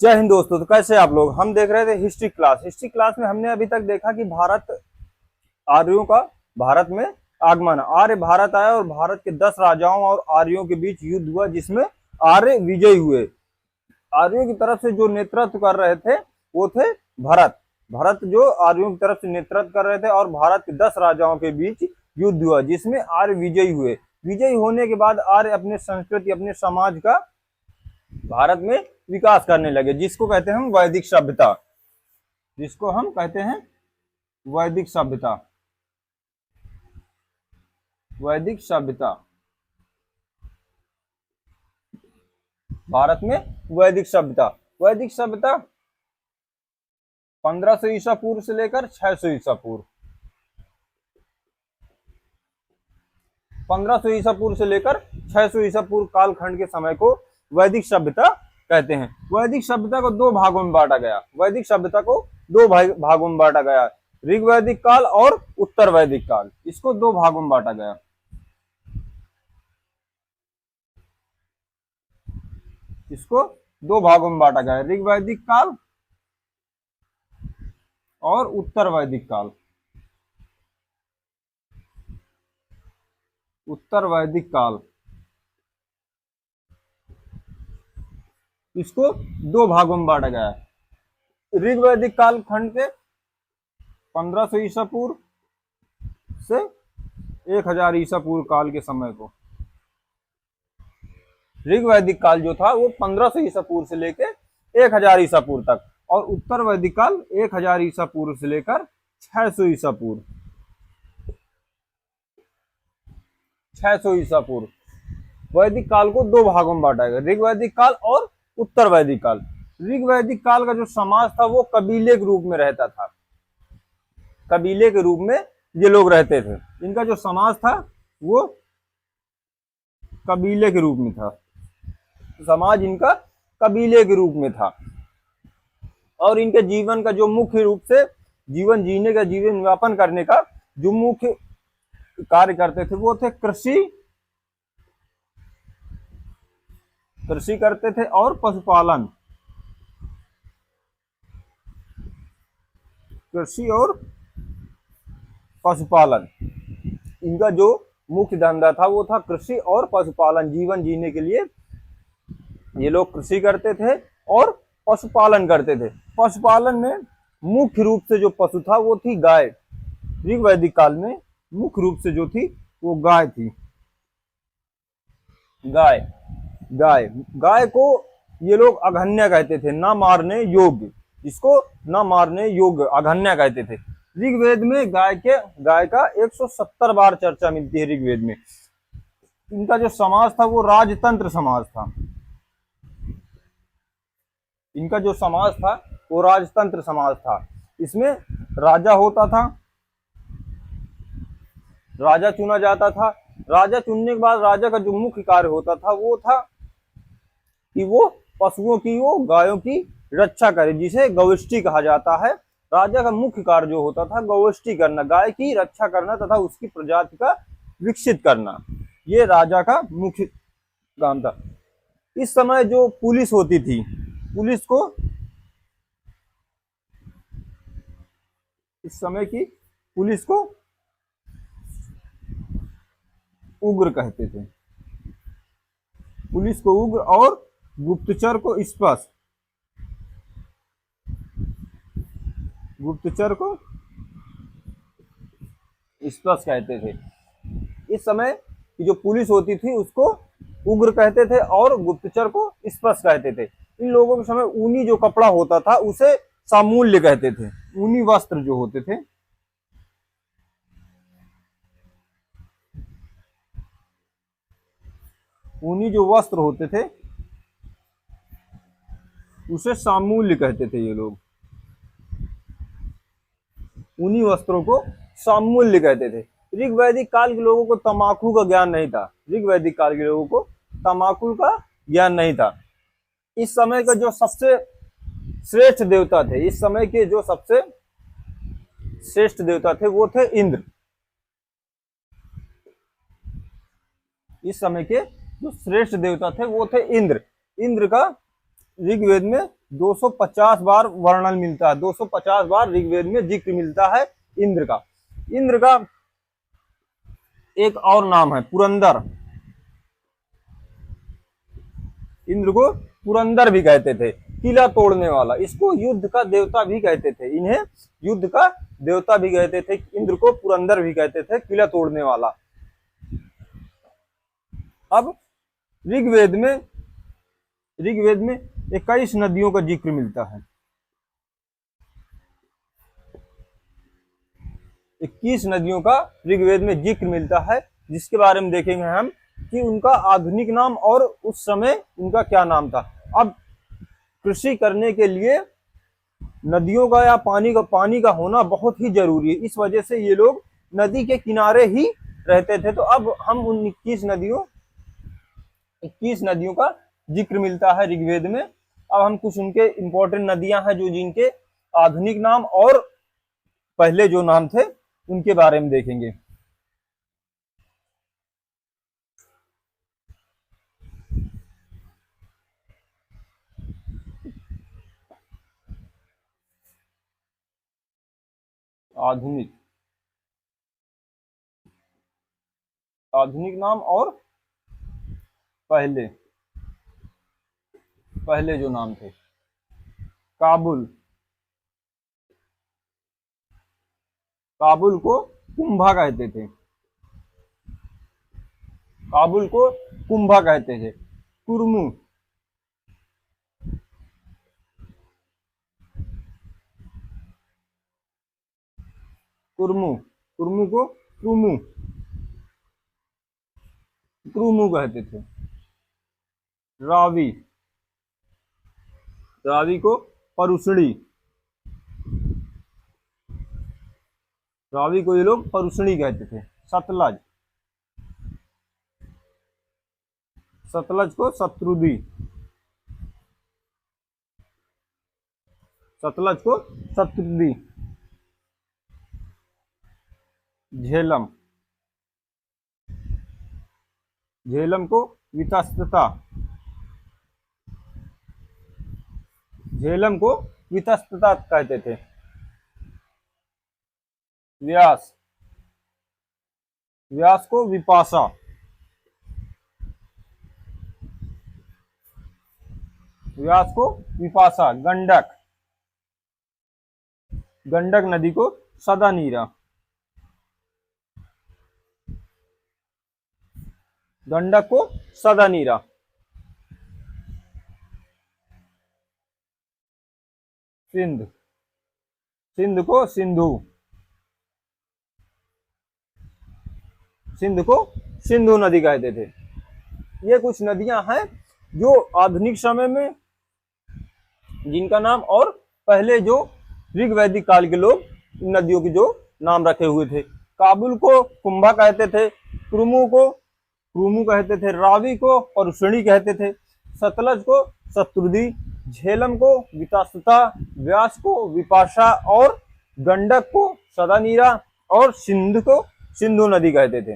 जय हिंद दोस्तों। तो कैसे आप लोग। हम देख रहे थे हिस्ट्री क्लास में हमने अभी तक देखा कि आर्यों का भारत में आगमन। आर्य भारत आया और भारत के 10 राजाओं और आर्यों के बीच युद्ध हुआ, जिसमें आर्य विजयी हुए। आर्यों की तरफ से जो नेतृत्व कर रहे थे वो थे भरत। भरत जो आर्यों की तरफ से नेतृत्व कर रहे थे और भारत के 10 राजाओं के बीच युद्ध हुआ, जिसमें आर्य विजयी हुए। विजयी होने के बाद आर्य अपने संस्कृति, अपने समाज का भारत में विकास करने लगे, जिसको कहते हैं हम वैदिक सभ्यता। जिसको हम कहते हैं वैदिक सभ्यता। वैदिक सभ्यता भारत में वैदिक सभ्यता। वैदिक सभ्यता 1500 ईसा पूर्व से लेकर 600 ईसा पूर्व 1500 ईसा पूर्व से लेकर 600 ईसा पूर्व कालखंड के समय को वैदिक सभ्यता कहते हैं। वैदिक सभ्यता को दो भागों में बांटा गया। वैदिक सभ्यता को दो भागों में बांटा गया। ऋग वैदिक काल और उत्तर वैदिक काल, इसको दो भागों में बांटा गया। इसको दो भागों में बांटा गया, ऋग वैदिक काल और उत्तर वैदिक काल। उत्तर वैदिक काल, इसको दो भागों में बांटा गया है। ऋग वैदिक काल खंड के 1500 ईसा पूर्व से 1000 ईसा पूर्व काल के समय को। ऋग वैदिक काल जो था वो 1500 ईसा पूर्व से लेकर 1000 ईसा पूर्व तक, और उत्तर वैदिक काल 1000 ईसा पूर्व से लेकर 600 ईसा पूर्व। 600 ईसा पूर्व। वैदिक काल को दो भागों में बांटा गया, ऋग वैदिक काल और उत्तर वैदिक काल। ऋग वैदिक काल का जो समाज था वो कबीले के रूप में रहता था। कबीले के रूप में ये लोग रहते थे। इनका जो समाज था वो कबीले के रूप में था। समाज इनका कबीले के रूप में था, और इनके जीवन का जो मुख्य रूप से जीवन जीने का, जीवन यापन करने का जो मुख्य कार्य करते थे वो थे कृषि करते थे और पशुपालन। कृषि और पशुपालन, इनका जो मुख्य धंधा था वो था कृषि और पशुपालन। जीवन जीने के लिए ये लोग कृषि करते थे और पशुपालन करते थे। पशुपालन में मुख्य रूप से जो पशु था वो थी गाय। ऋग वैदिक काल में मुख्य रूप से जो थी वो गाय थी। गाय गाय गाय को ये लोग अघन्य कहते थे, ना मारने योग्य। इसको ना मारने योग्य अघन्य कहते थे। ऋग्वेद में गाय का 170 बार चर्चा मिलती है ऋग्वेद में। इनका जो समाज था वो राजतंत्र समाज था। इनका जो समाज था वो राजतंत्र समाज था। इसमें राजा होता था, राजा चुना जाता था। राजा चुनने के बाद राजा का जो मुख्य कार्य होता था वो था कि वो पशुओं की, वो गायों की रक्षा करे, जिसे गौष्ठी कहा जाता है। राजा का मुख्य कार्य जो होता था गौष्ठी करना, गाय की रक्षा करना तथा उसकी प्रजाति का विकसित करना, ये राजा का मुख्य काम था। इस समय जो पुलिस होती थी, इस समय की पुलिस को उग्र कहते थे। पुलिस को उग्र और गुप्तचर को स्पष्ट। गुप्तचर को स्पष्ट कहते थे। इस समय की जो पुलिस होती थी उसको उग्र कहते थे और गुप्तचर को स्पष्ट कहते थे। इन लोगों के समय ऊनी जो कपड़ा होता था उसे सामूल्य कहते थे। ऊनी वस्त्र जो होते थे, ऊनी जो वस्त्र होते थे उसे सामूल्य कहते थे। ये लोग ऊनी वस्त्रों को सामूल्य कहते थे। ऋग वैदिक काल के लोगों को तंबाकू का ज्ञान नहीं था। ऋग वैदिक काल के लोगों को तंबाकू का ज्ञान नहीं था। इस समय का जो सबसे श्रेष्ठ देवता थे, इस समय के जो सबसे श्रेष्ठ देवता थे वो थे इंद्र। इस समय के जो श्रेष्ठ देवता थे वो थे इंद्र। इंद्र का ऋग्वेद में 250 बार वर्णन मिलता है, 250 बार ऋग्वेद में जिक्र मिलता है इंद्र का। इंद्र का एक और नाम है पुरंदर। इंद्र को पुरंदर भी कहते थे, किला तोड़ने वाला। इसको युद्ध का देवता भी कहते थे, इन्हें युद्ध का देवता भी कहते थे। इंद्र को पुरंदर भी कहते थे, किला तोड़ने वाला। अब ऋग्वेद में 21 नदियों का जिक्र मिलता है। 21 नदियों का ऋग्वेद में जिक्र मिलता है, जिसके बारे में देखेंगे हम कि उनका आधुनिक नाम और उस समय उनका क्या नाम था। अब कृषि करने के लिए नदियों का या पानी का होना बहुत ही जरूरी है, इस वजह से ये लोग नदी के किनारे ही रहते थे। तो अब हम उन 21 नदियों का जिक्र मिलता है ऋग्वेद में। अब हम कुछ उनके इंपॉर्टेंट नदियां हैं जो जिनके आधुनिक नाम और पहले जो नाम थे उनके बारे में देखेंगे। आधुनिक आधुनिक नाम और पहले पहले जो नाम थे। काबुल, काबुल को कुंभा कहते थे, काबुल को कुंभा कहते थे। कुर्मू, कुर्मू कुर्मू को क्रुमू क्रुमू कहते थे। रावी, रावी को परुषणी, रावी को ये लोग परुषणी कहते थे। सतलज, सतलज को शत्रुदी, सतलज को शत्रुदी। झेलम, झेलम को वितस्तता, झेलम को वितस्तता कहते थे। व्यास, व्यास को विपाशा, व्यास को विपाशा। गंडक, गंडक नदी को सदानीरा, गंडक को सदानीरा। सिंध, सिंध को सिंधु, सिंध को सिंधु नदी कहते थे। ये कुछ नदियां हैं जो आधुनिक समय में जिनका नाम और पहले जो ऋग्वैदिक काल के लोग इन नदियों की जो नाम रखे हुए थे। काबुल को कुंभा कहते थे, क्रुमू को क्रुमू कहते थे, रावी को परुषणी कहते थे, सतलज को शत्रुदी, झेलम को वितासता, व्यास को विपाशा और गंडक को सदानीरा और सिंध को सिंधु नदी कहते थे।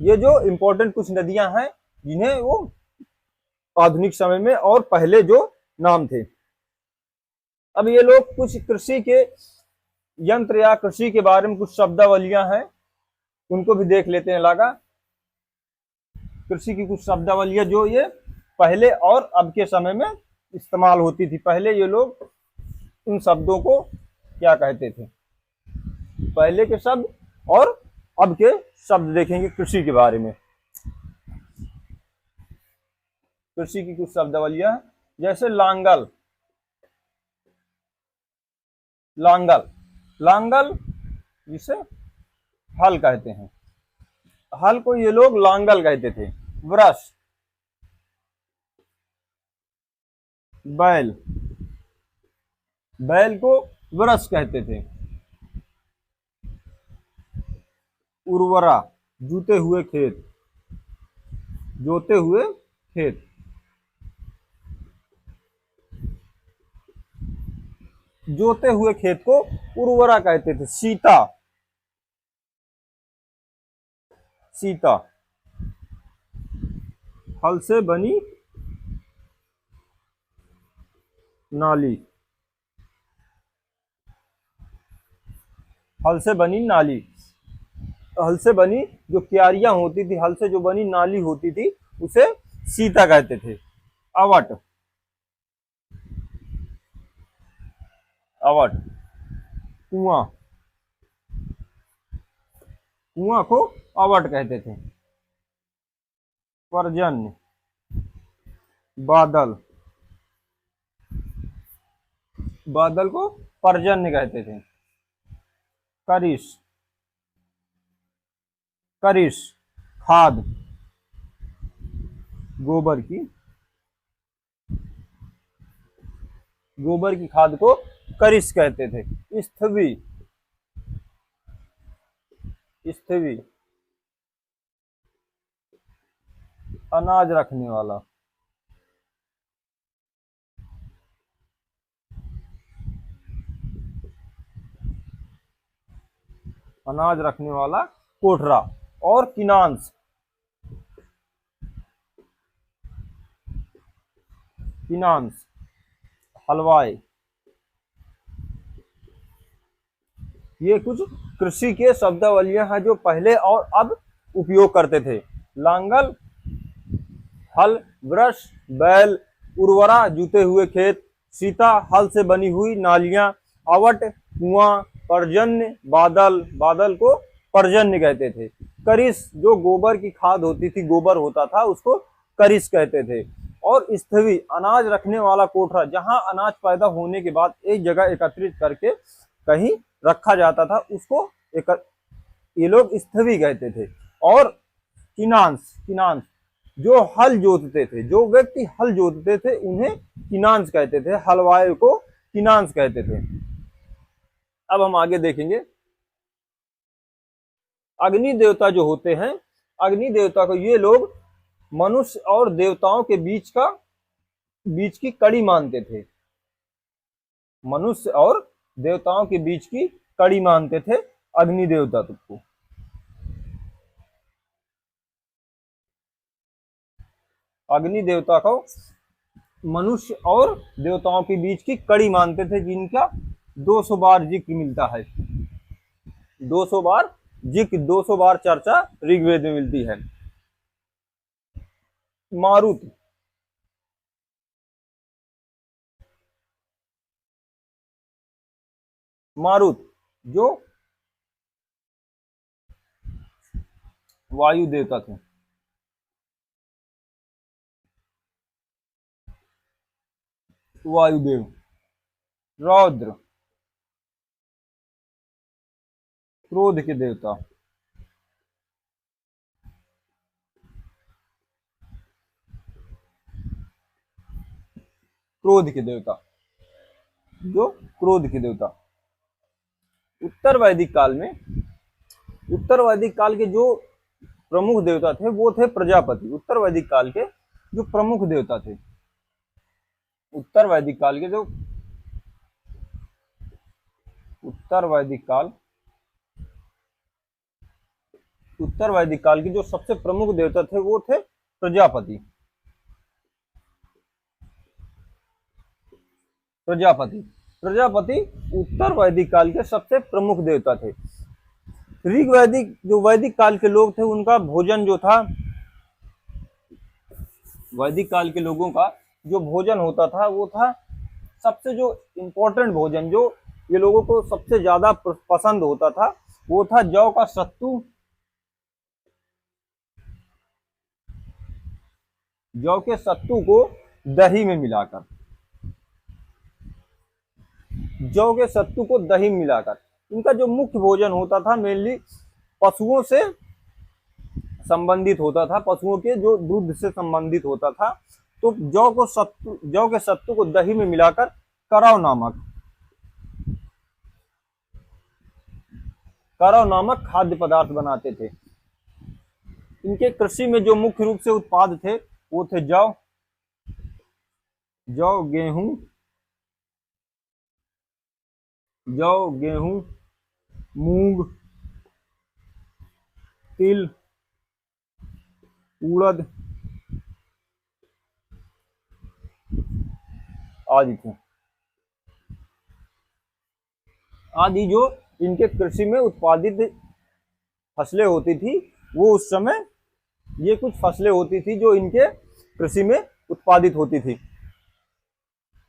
ये जो इंपॉर्टेंट कुछ नदियां हैं जिन्हें वो आधुनिक समय में और पहले जो नाम थे। अब ये लोग कुछ कृषि के यंत्र या कृषि के बारे में कुछ शब्दावलियां हैं, उनको भी देख लेते हैं। लगा कृषि की कुछ शब्दावलियां जो ये पहले और अब के समय में इस्तेमाल होती थी। पहले ये लोग उन शब्दों को क्या कहते थे, पहले के शब्द और अब के शब्द देखेंगे कृषि के बारे में। कृषि की कुछ शब्दावलियां जैसे लांगल, लांगल, लांगल जिसे हल कहते हैं, हल को ये लोग लांगल कहते थे। वृष, बैल, बैल को वृष कहते थे। उर्वरा, जूते हुए खेत, जोते हुए खेत। जोते हुए खेत को उर्वरा कहते थे। सीता, सीता, हल से बनी नाली, हल से बनी नाली, हल से बनी जो क्यारियां होती थी, हल से जो बनी नाली होती थी उसे सीता कहते थे। अवट, अवट, कुआं, कुआं को अवट कहते थे। पर्जन्य, बादल, बादल को पर्जन्य कहते थे। करिश, करिश, खाद, गोबर की, गोबर की खाद को करिश कहते थे। स्थवी, स्थवी, अनाज रखने वाला, अनाज रखने वाला कोठरा। और किनांस, किनांस, हलवाई। ये कुछ कृषि के शब्दावलियां हैं जो पहले और अब उपयोग करते थे। लांगल, हल, ब्रश, बैल, उर्वरा, जूते हुए खेत, सीता, हल से बनी हुई नालियां, आवट, कुआं, पर्जन्य, बादल, बादल को पर्जन्य कहते थे। करिश, जो गोबर की खाद होती थी, गोबर होता था उसको करिश कहते थे। और स्थवी, अनाज रखने वाला कोठरा, जहां अनाज पैदा होने के बाद एक जगह एकत्रित करके कहीं रखा जाता था उसको ये लोग स्थवी कहते थे। और किनांस, किनांस, जो हल जोतते थे, जो व्यक्ति हल जोतते थे उन्हें किनांस कहते थे, हलवाई को किनांस कहते थे। अब हम आगे देखेंगे। अग्नि देवता जो होते हैं, अग्नि देवता को ये लोग मनुष्य और देवताओं के बीच की कड़ी मानते थे। मनुष्य और देवताओं के बीच की कड़ी मानते थे अग्नि देवता को। अग्नि देवता को मनुष्य और देवताओं के बीच की कड़ी मानते थे, जिनका 200 बार जिक्र मिलता है। 200 बार जिक्र, 200 बार चर्चा ऋग्वेद में मिलती है। मारुत, मारुत जो वायु देवता थे। वायुदेव। रौद्र, क्रोध के देवता। क्रोध के देवता, जो क्रोध के देवता। उत्तर वैदिक काल में, उत्तर वैदिक काल के जो प्रमुख देवता थे वो थे प्रजापति। उत्तर वैदिक काल के जो प्रमुख देवता थे, उत्तर वैदिक काल के जो उत्तर वैदिक काल, उत्तर वैदिक काल के जो सबसे प्रमुख देवता थे वो थे प्रजापति। प्रजापति, प्रजापति उत्तर वैदिक काल के सबसे प्रमुख देवता थे। ऋग वैदिक जो वैदिक काल के लोग थे उनका भोजन जो था, वैदिक काल के लोगों का जो भोजन होता था वो था सबसे जो इम्पोर्टेंट भोजन, जो ये लोगों को सबसे ज्यादा पसंद होता था वो था जौ का सत्तू, जौ के सत्तू को दही में मिलाकर, जौ के सत्तू को दही में मिलाकर। इनका जो मुख्य भोजन होता था मेनली पशुओं से संबंधित होता था, पशुओं के जो दूध से संबंधित होता था। तो जौ के सत्तू को दही में मिलाकर कराव नामक खाद्य पदार्थ बनाते थे। इनके कृषि में जो मुख्य रूप से उत्पाद थे वो थे जौ, जौ, गेहूं, जौ, गेहूं, मूंग, तिल, उड़द आदि थे। आदि जो इनके कृषि में उत्पादित फसलें होती थी, वो उस समय ये कुछ फसलें होती थी जो इनके कृषि में उत्पादित होती थी।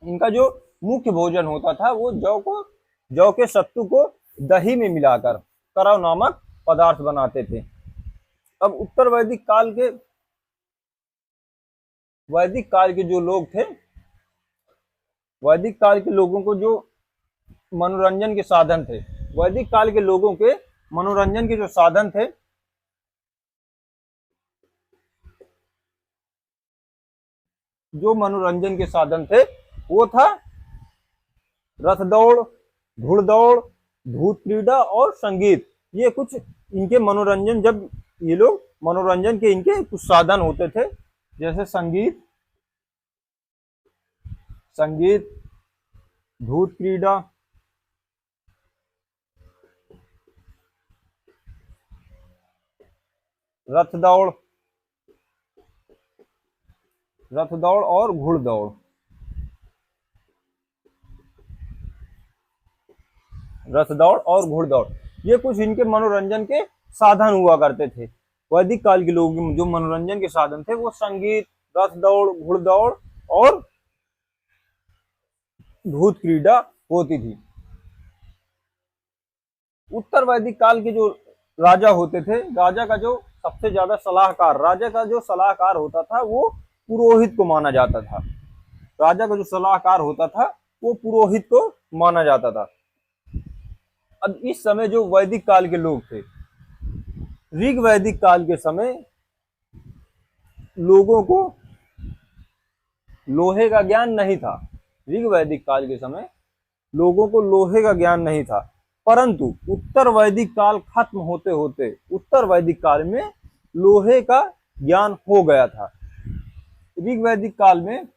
इनका जो मुख्य भोजन होता था वो जौ के सत्तू को दही में मिलाकर करव नामक पदार्थ बनाते थे। अब उत्तर वैदिक काल के जो लोग थे, वैदिक काल के लोगों को जो मनोरंजन के साधन थे, वैदिक काल के लोगों के मनोरंजन के जो साधन थे, वो था रथ दौड़, घुड़दौड़, भूत क्रीड़ा और संगीत। ये कुछ इनके मनोरंजन, जब ये लोग मनोरंजन के इनके कुछ साधन होते थे, जैसे संगीत, भूत क्रीड़ा, रथ दौड़ और घुड़दौड़। ये कुछ इनके मनोरंजन के साधन हुआ करते थे। वैदिक काल के लोग जो मनोरंजन के साधन थे वो संगीत, रथ दौड़, घुड़दौड़ और भूत क्रीड़ा होती थी। उत्तर वैदिक काल के जो राजा होते थे, राजा का जो सलाहकार होता था वो पुरोहित को माना जाता था। राजा का जो सलाहकार होता था वो पुरोहित को माना जाता था। अब इस समय जो वैदिक काल के लोग थे, ऋग वैदिक काल के समय लोगों को लोहे का ज्ञान नहीं था। ऋग वैदिक काल के समय लोगों को लोहे का ज्ञान नहीं था, परंतु उत्तर वैदिक काल खत्म होते होते उत्तर वैदिक काल में लोहे का ज्ञान हो गया था। ऋग वैदिक काल में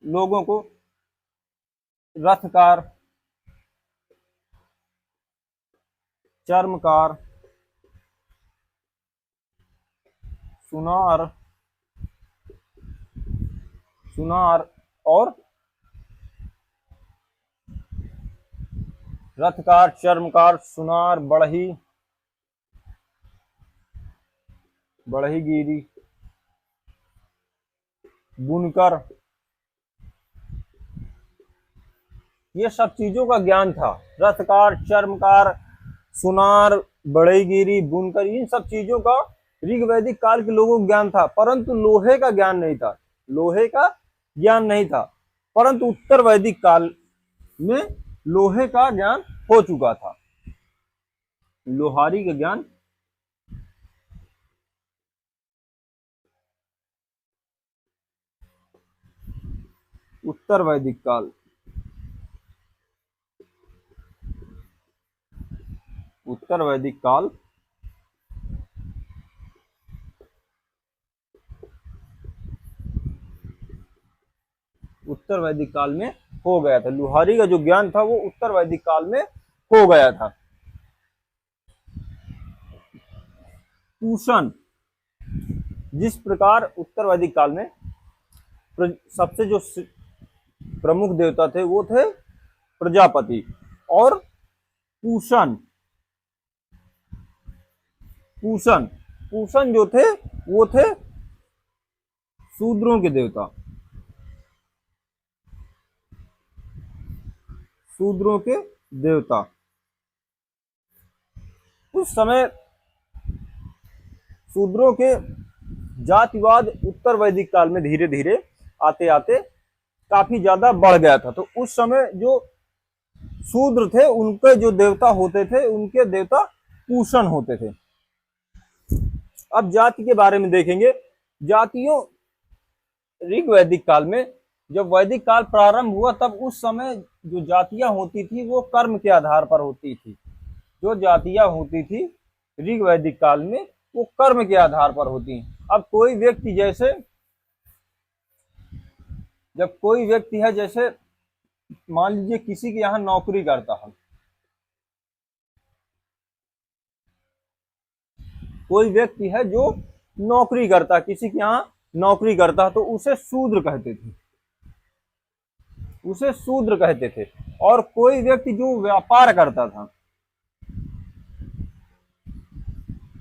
लोगों को रथकार, चर्मकार, सुनार और रथकार, चर्मकार, सुनार, बढ़ईगीरी, बुनकर, ये सब चीजों का ज्ञान था। रथकार, चर्मकार, सुनार, बढ़ईगीरी, बुनकर, इन सब चीजों का ऋग वैदिक काल के लोगों को ज्ञान था, परंतु लोहे का ज्ञान नहीं था। परंतु उत्तर वैदिक काल में लोहे का ज्ञान हो चुका था। लोहारी का ज्ञान उत्तर वैदिक काल उत्तर वैदिक काल में हो गया था। लोहारी का जो ज्ञान था वो उत्तर वैदिक काल में हो गया था। पूषण, जिस प्रकार उत्तर वैदिक काल में सबसे जो प्रमुख देवता थे वो थे प्रजापति, और पूषण जो थे वो थे शूद्रों के देवता। उस समय शूद्रों के जातिवाद उत्तर वैदिक काल में धीरे धीरे आते आते काफी ज्यादा बढ़ गया था। तो उस समय जो शूद्र थे उनके जो देवता होते थे, उनके देवता पूषण होते थे। अब जाति के बारे में देखेंगे। जातियों, ऋग वैदिक काल में जब वैदिक काल प्रारंभ हुआ तब उस समय जो जातियां होती थी वो कर्म के आधार पर होती थी। जो जातियां होती थी ऋग वैदिक काल में वो कर्म के आधार पर होती हैं। अब कोई व्यक्ति है, जैसे मान लीजिए किसी के यहाँ नौकरी करता है, कोई व्यक्ति है जो नौकरी करता है, किसी के यहाँ नौकरी करता है, तो उसे शूद्र कहते थे। उसे शूद्र कहते थे। और कोई व्यक्ति जो व्यापार करता था,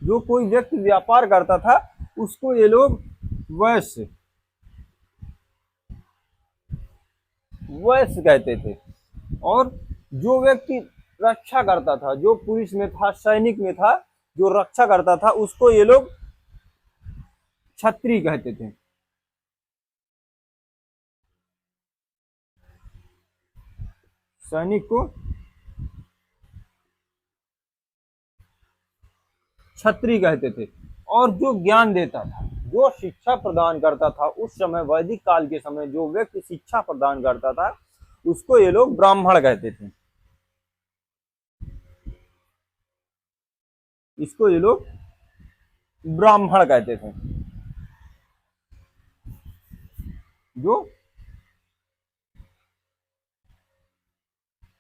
जो कोई व्यक्ति व्यापार करता था, उसको ये लोग वैश्य वैश्य कहते थे। और जो व्यक्ति रक्षा करता था, जो पुलिस में था, सैनिक में था, जो रक्षा करता था, उसको ये लोग क्षत्रिय कहते थे। सैनिक को क्षत्रिय कहते थे। और जो ज्ञान देता था, जो शिक्षा प्रदान करता था, उस समय वैदिक काल के समय जो व्यक्ति शिक्षा प्रदान करता था, उसको ये लोग ब्राह्मण कहते थे। इसको ये लोग ब्राह्मण कहते थे। जो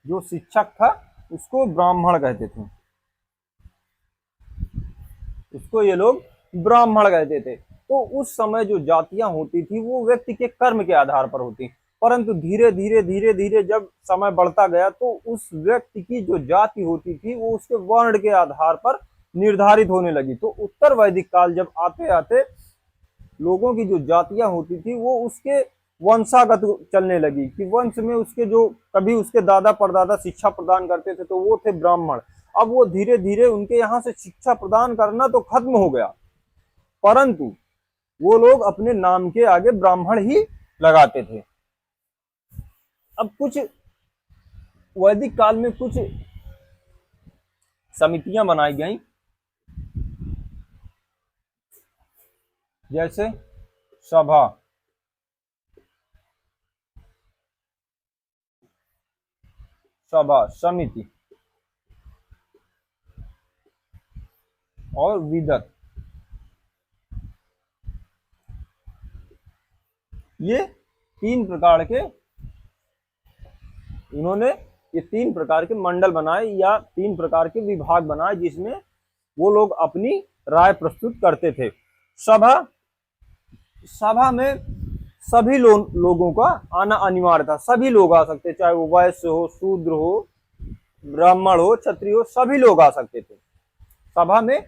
जो शिक्षक था, उसको ब्राह्मण कहते थे। इसको ये लोग ब्राह्मण कहते थे। तो उस समय जो जातियां होती थी वो व्यक्ति के कर्म के आधार पर होती, परंतु धीरे धीरे धीरे धीरे जब समय बढ़ता गया तो उस व्यक्ति की जो जाति होती थी वो उसके वर्ण के आधार पर निर्धारित होने लगी। तो उत्तर वैदिक काल जब आते आते लोगों की जो जातियां होती थी वो उसके वंशागत चलने लगी, कि वंश में उसके जो कभी उसके दादा परदादा शिक्षा प्रदान करते थे तो वो थे ब्राह्मण। अब वो धीरे धीरे उनके यहाँ से शिक्षा प्रदान करना तो खत्म हो गया, परंतु वो लोग अपने नाम के आगे ब्राह्मण ही लगाते थे। अब कुछ वैदिक काल में कुछ समितियां बनाई गई, जैसे सभा, समिति और विदत। ये तीन प्रकार के इन्होंने ये तीन प्रकार के मंडल बनाए या तीन प्रकार के विभाग बनाए, जिसमें वो लोग अपनी राय प्रस्तुत करते थे। सभा सभा में सभी लोगों का आना अनिवार्य था। सभी लोग आ सकते, चाहे वो वैश्य हो, शूद्र हो, ब्राह्मण हो, क्षत्रिय हो, सभी लोग आ सकते थे। सभा में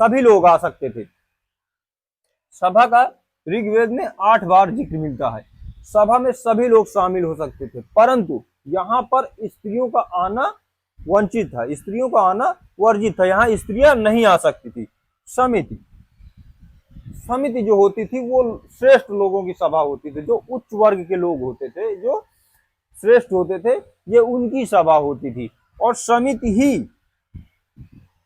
सभी लोग आ सकते थे। सभा का ऋग्वेद में 8 बार जिक्र मिलता है। सभा में सभी लोग शामिल हो सकते थे, परंतु यहाँ पर स्त्रियों का आना वंचित था, स्त्रियों का आना वर्जित था। यहाँ स्त्रियां नहीं आ सकती थी। समिति समिति जो होती थी वो श्रेष्ठ लोगों की सभा होती थी, जो उच्च वर्ग के लोग होते थे, जो श्रेष्ठ होते थे, ये उनकी सभा होती थी। और समिति ही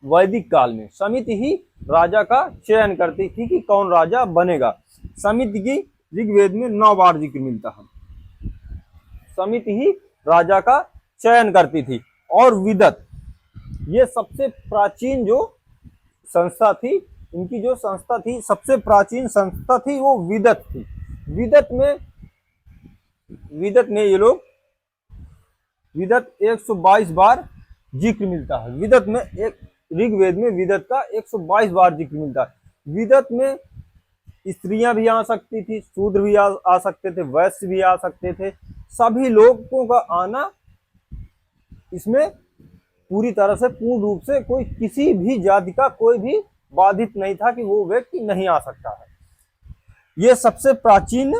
वैदिक काल में समिति ही राजा का चयन करती थी कि कौन राजा बनेगा। समिति की ऋग्वेद में 9 बार जिक्र मिलता है। समिति ही राजा का चयन करती थी। और विदत, ये सबसे प्राचीन जो संस्था थी, इनकी जो संस्था थी, सबसे प्राचीन संस्था थी वो विदत थी। विदत में ये लोग विदत 122 बार जिक्र मिलता है। विदत में एक ऋग्वेद में विदत का 122 बार जिक्र मिलता है। विदत में स्त्रियां भी आ सकती थी, शूद्र भी आ सकते थे, वैश्य भी आ सकते थे। सभी लोगों का आना इसमें पूरी तरह से पूर्ण रूप से कोई किसी भी जाति का कोई भी बाधित नहीं था कि वो व्यक्ति नहीं आ सकता है। ये सबसे प्राचीन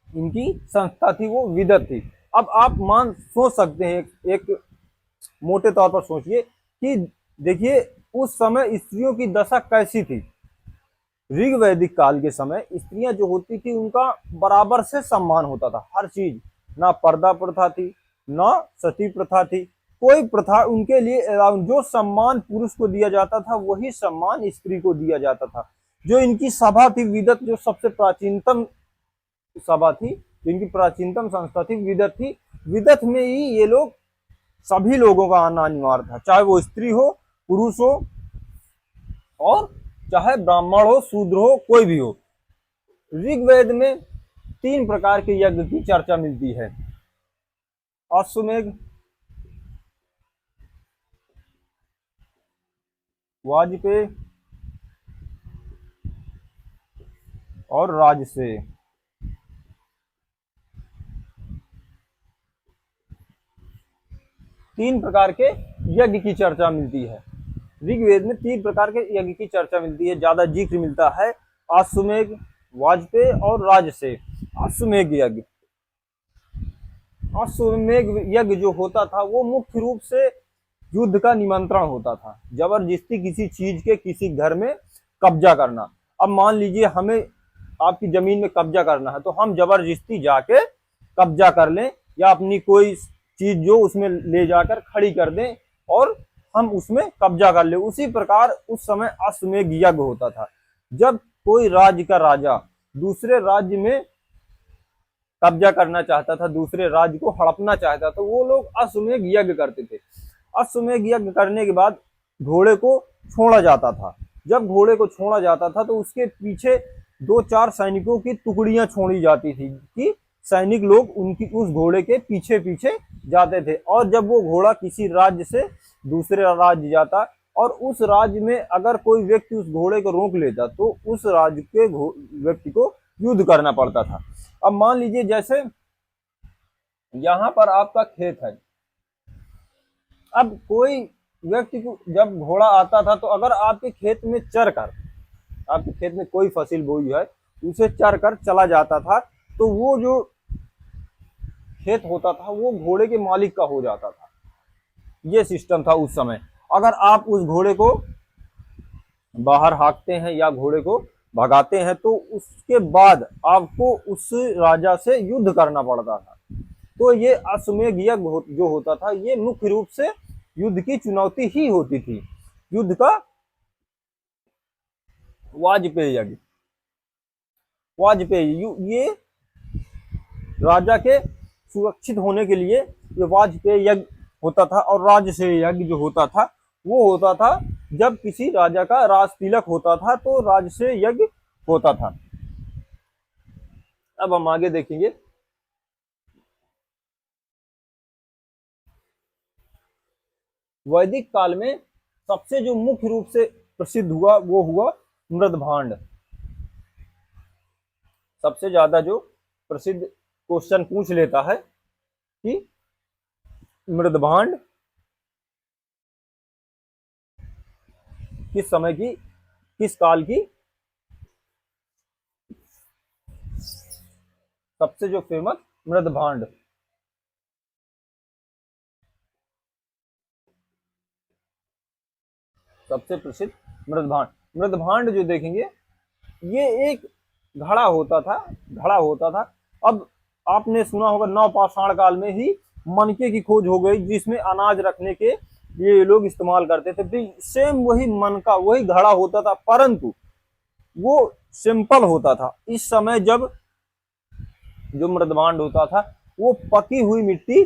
इनकी संस्था थी, वो विदत थी। अब आप सोच सकते हैं, एक मोटे तौर पर सोचिए कि देखिए उस समय स्त्रियों की दशा कैसी थी। ऋग वैदिक काल के समय स्त्रियां जो होती थी उनका बराबर से सम्मान होता था, हर चीज। ना पर्दा प्रथा थी, ना सती प्रथा थी, कोई प्रथा उनके लिए। जो सम्मान पुरुष को दिया जाता था वही सम्मान स्त्री को दिया जाता था। जो इनकी सभा थी विदत, जो सबसे प्राचीनतम सभा थी, जिनकी प्राचीनतम संस्था थी, विदत थी। विदत में ही ये लोग सभी लोगों का आना अनिवार्य था, चाहे वो स्त्री हो, पुरुष हो, और चाहे ब्राह्मण हो, शूद्र हो, कोई भी हो। ऋग्वेद में 3 प्रकार के यज्ञ की चर्चा मिलती है। अश्वमेध, वाजपेय और राजसेय। तीन प्रकार के यज्ञ की चर्चा मिलती है। ऋग्वेद में तीन प्रकार के यज्ञ की चर्चा मिलती है, ज्यादा जिक्र मिलता है। अश्वमेध, वाजपेय और राजसेय। अश्वमेध यज्ञ, अश्वमेध यज्ञ जो होता था वो मुख्य रूप से युद्ध का निमंत्रण होता था, जबरदस्ती किसी चीज के किसी घर में कब्जा करना। अब मान लीजिए हमें आपकी जमीन में कब्जा करना है, तो हम जबरदस्ती जाके कब्जा कर लें या अपनी कोई चीज जो उसमें ले जाकर खड़ी कर दें और हम उसमें कब्जा कर ले। उसी प्रकार उस समय अश्वमेध यज्ञ होता था। जब कोई राज्य का राजा दूसरे राज्य में कब्जा करना चाहता था, दूसरे राज्य को हड़पना चाहता था, तो वो लोग अश्वमेध यज्ञ करते थे। अश्वमेध यज्ञ करने के बाद घोड़े को छोड़ा जाता था। जब घोड़े को छोड़ा जाता था तो उसके पीछे 2-4 सैनिकों की टुकड़ियां छोड़ी जाती थी कि सैनिक लोग उनकी उस घोड़े के पीछे पीछे जाते थे। और जब वो घोड़ा किसी राज्य से दूसरे राज्य जाता और उस राज्य में अगर कोई व्यक्ति उस घोड़े को रोक लेता तो उस राज्य के व्यक्ति को युद्ध करना पड़ता था। अब मान लीजिए जैसे यहाँ पर आपका खेत है, अब कोई व्यक्ति को जब घोड़ा आता था तो अगर आपके खेत में चर कर, आपके खेत में कोई फसल बोई है उसे चर कर चला जाता था, तो वो जो खेत होता था वो घोड़े के मालिक का हो जाता था। ये सिस्टम था उस समय। अगर आप उस घोड़े को बाहर हाँकते हैं या घोड़े को भगाते हैं तो उसके बाद आपको उस राजा से युद्ध करना पड़ता था। तो ये अश्वमेध यज्ञ जो होता था ये मुख्य रूप से युद्ध की चुनौती ही होती थी। युद्ध का वाजपेय यज्ञ, वाजपेय ये राजा के सुरक्षित होने के लिए ये वाजपेय यज्ञ होता था। और राजसेय यज्ञ जो होता था वो होता था जब किसी राजा का राज तिलक होता था तो राजसेय यज्ञ होता था। अब हम आगे देखेंगे। वैदिक काल में सबसे जो मुख्य रूप से प्रसिद्ध हुआ वो हुआ मृदभांड। सबसे ज्यादा जो प्रसिद्ध क्वेश्चन पूछ लेता है कि मृदभांड किस समय की, किस काल की सबसे जो फेमस मृदभांड, सबसे प्रसिद्ध मृदभांड। मृदभांड जो देखेंगे ये एक घड़ा होता था, घड़ा होता था। अब आपने सुना होगा नवपाषाण काल में ही मनके की खोज हो गई जिसमें अनाज रखने के ये लोग इस्तेमाल करते थे। तो सेम वही मनका, वही घड़ा होता था, परंतु वो सिंपल होता था। इस समय जब जो मृदभांड होता था वो पकी हुई मिट्टी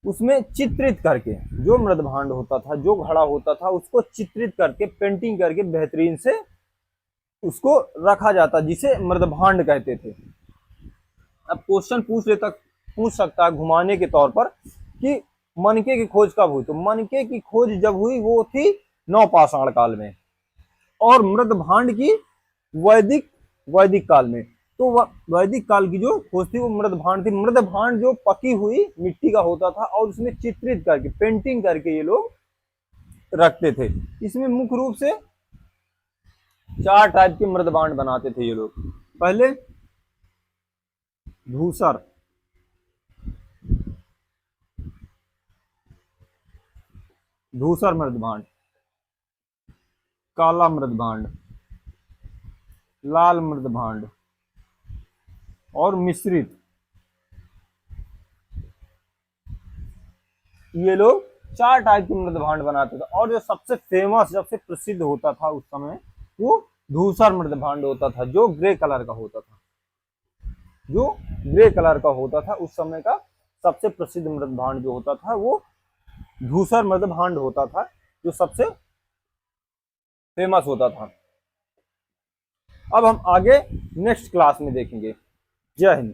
उसमें चित्रित करके, जो मृदभांड होता था, जो घड़ा होता था, उसको चित्रित करके पेंटिंग करके बेहतरीन से उसको रखा जाता, जिसे मृदभांड कहते थे। अब क्वेश्चन पूछ सकता है घुमाने के तौर पर कि मनके की खोज कब हुई, तो मनके की खोज जब हुई वो थी नवपाषाण काल में, और मृदभांड की वैदिक काल में। तो वैदिक काल की जो खोज थी वो मृदभांड थी। मृदभांड जो पकी हुई मिट्टी का होता था और उसमें चित्रित करके पेंटिंग करके ये लोग रखते थे। इसमें मुख्य रूप से 4 टाइप के मृदभांड बनाते थे ये लोग। पहले धूसर, धूसर मृदभांड, काला मृदभांड, लाल मृदभांड और मिश्रित। ये लोग 4 टाइप के मृदभांड बनाते थे। और जो सबसे फेमस, सबसे प्रसिद्ध होता था उस समय वो धूसर मृदभांड होता था, जो ग्रे कलर का होता था, जो ग्रे कलर का होता था। उस समय का सबसे प्रसिद्ध मृदभांड जो होता था वो धूसर मृदभांड होता था, जो सबसे फेमस होता था। अब हम आगे नेक्स्ट क्लास में देखेंगे। जय हिंद।